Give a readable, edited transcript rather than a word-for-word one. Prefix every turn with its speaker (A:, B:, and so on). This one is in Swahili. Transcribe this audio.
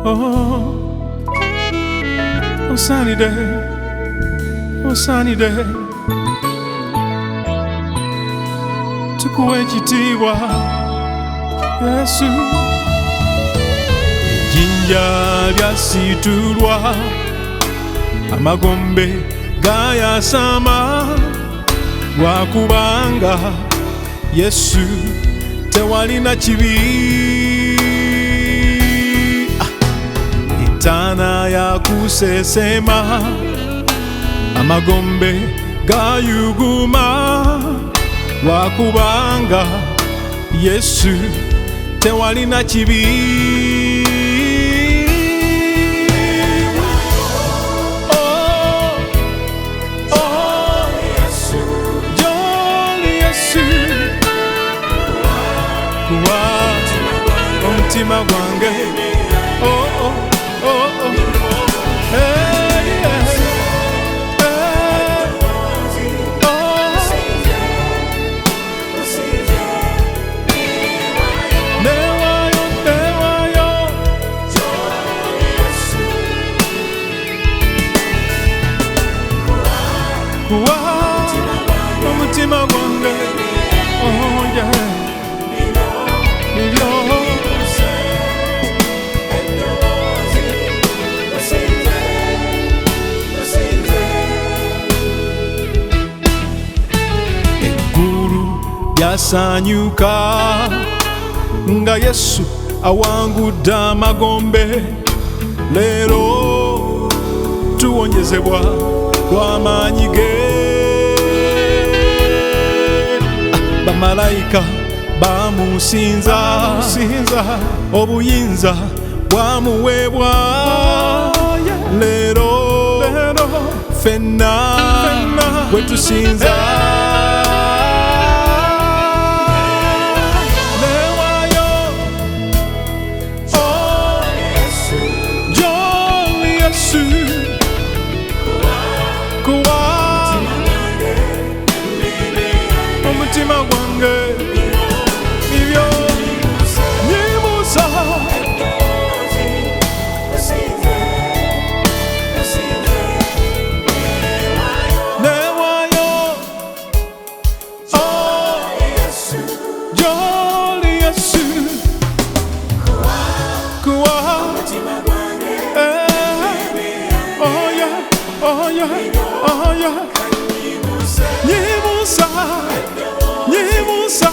A: Oh, oh sunny day, oh sunny day. Tukuwe ekitiibwa Yesu. Ejjinja lyasiitulwa, amagombe gayasama, lwakubanga Yesu tewalina kibi. Etaana yakusesema, amagombe gayuguma, lwakubanga Yesu tewalina kibi. Omutima gwange, oh oh oh oh, hey yeah, hey, oh, newayo newayo, kuwa omutima gwange, oh yeah. Yasanyuka nga Yesu awangudde amagombe, leero tuwonyezebwa lw'amaanyi ge. Bamalayika bamusinza, obuyinza bwamuweebwa, leero ffenna bwe tusinza. Omutima gwange ibyo nyimusa, newayo oh joli Yesu, kuwa oh yeah oh yeah oh yeah, nyimusa nyimusa.